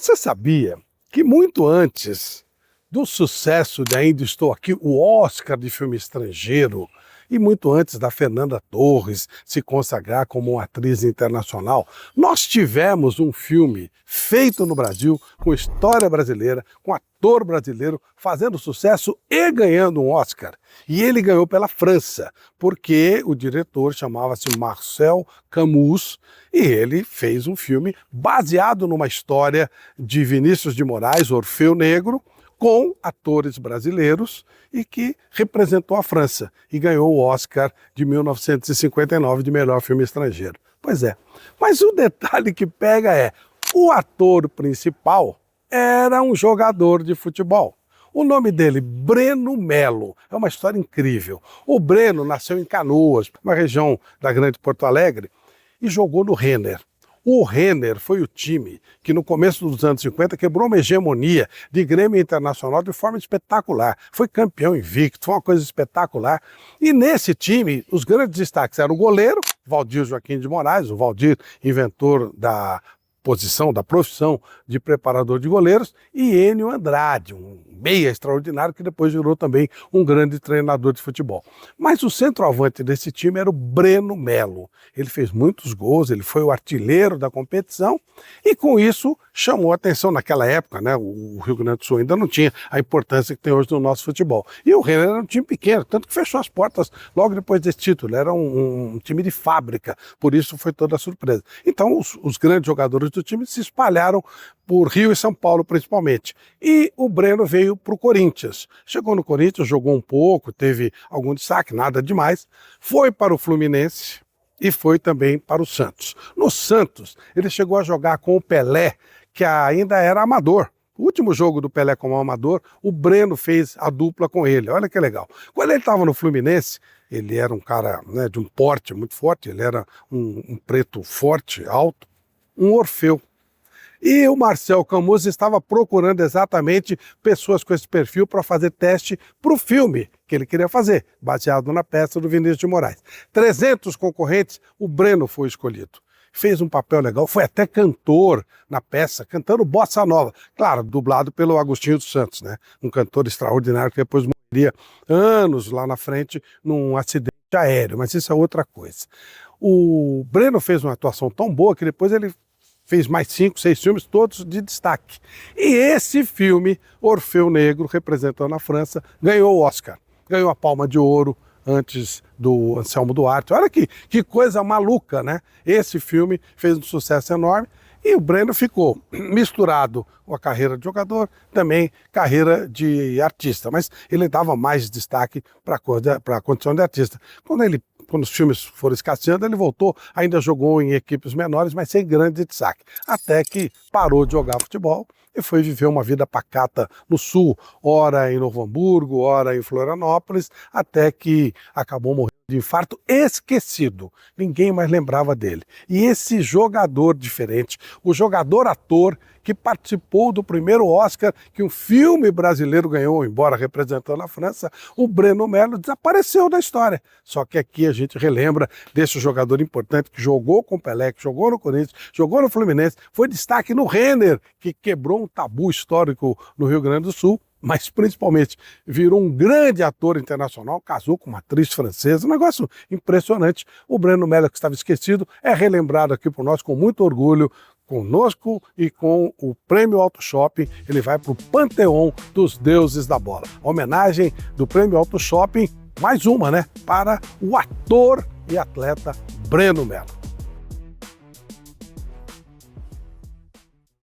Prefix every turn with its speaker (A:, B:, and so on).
A: Você sabia que muito antes do sucesso de Ainda Estou Aqui, o Oscar de filme estrangeiro, e muito antes da Fernanda Torres se consagrar como uma atriz internacional, nós tivemos um filme feito no Brasil, com história brasileira, com ator brasileiro, fazendo sucesso e ganhando um Oscar. E ele ganhou pela França, porque o diretor chamava-se Marcel Camus, e ele fez um filme baseado numa história de Vinícius de Moraes, Orfeu Negro, com atores brasileiros e que representou a França e ganhou o Oscar de 1959 de melhor filme estrangeiro. Pois é, mas o detalhe que pega é, o ator principal era um jogador de futebol. O nome dele, Breno Melo, é uma história incrível. O Breno nasceu em Canoas, uma região da Grande Porto Alegre, e jogou no Renner. O Renner foi o time que no começo dos anos 50 quebrou uma hegemonia de Grêmio Internacional de forma espetacular. Foi campeão invicto, foi uma coisa espetacular. E nesse time, os grandes destaques eram o goleiro, Valdir Joaquim de Moraes, o Valdir, inventor da profissão de preparador de goleiros, e Enio Andrade, um meia extraordinário que depois virou também um grande treinador de futebol. Mas o centroavante desse time era o Breno Melo. Ele fez muitos gols, ele foi o artilheiro da competição e com isso chamou a atenção naquela época, né? O Rio Grande do Sul ainda não tinha a importância que tem hoje no nosso futebol. E o Renner era um time pequeno, tanto que fechou as portas logo depois desse título. Era um time de fábrica, por isso foi toda a surpresa. Então os grandes jogadores do time se espalharam por Rio e São Paulo principalmente. E o Breno veio para o Corinthians. Chegou no Corinthians, jogou um pouco, teve algum destaque, nada demais. Foi para o Fluminense e foi também para o Santos. No Santos, ele chegou a jogar com o Pelé, que ainda era amador. O último jogo do Pelé como amador, o Breno fez a dupla com ele. Olha que legal. Quando ele estava no Fluminense, ele era um cara, né, de um porte muito forte, ele era um preto forte, alto, um Orfeu. E o Marcel Camus estava procurando exatamente pessoas com esse perfil para fazer teste para o filme que ele queria fazer, baseado na peça do Vinícius de Moraes. 300 concorrentes, o Breno foi escolhido. Fez um papel legal, foi até cantor na peça, cantando bossa nova. Claro, dublado pelo Agostinho dos Santos, né? Um cantor extraordinário que depois morreria anos lá na frente num acidente aéreo, mas isso é outra coisa. O Breno fez uma atuação tão boa que depois ele fez mais 5, 6 filmes, todos de destaque. E esse filme, Orfeu Negro, representando a França, ganhou o Oscar. Ganhou a Palma de Ouro antes do Anselmo Duarte. Olha que coisa maluca, né? Esse filme fez um sucesso enorme e o Breno ficou misturado com a carreira de jogador, também carreira de artista. Mas ele dava mais destaque para a condição de artista. Quando os filmes foram escasseando, ele voltou, ainda jogou em equipes menores, mas sem grande destaque. Até que parou de jogar futebol e foi viver uma vida pacata no Sul, ora em Novo Hamburgo, ora em Florianópolis, até que acabou morrendo de infarto, esquecido. Ninguém mais lembrava dele. E esse jogador diferente, o jogador-ator que participou do primeiro Oscar que um filme brasileiro ganhou, embora representando a França, o Breno Melo desapareceu da história. Só que aqui a gente relembra desse jogador importante que jogou com o Pelé, que jogou no Corinthians, jogou no Fluminense, foi destaque no Renner, que quebrou um tabu histórico no Rio Grande do Sul, mas principalmente virou um grande ator internacional, casou com uma atriz francesa, um negócio impressionante. O Breno Melo, que estava esquecido, é relembrado aqui por nós com muito orgulho, conosco e com o Prêmio Auto Shopping. Ele vai para o Panteão dos Deuses da Bola. A homenagem do Prêmio Auto Shopping, mais uma, né, para o ator e atleta Breno Melo.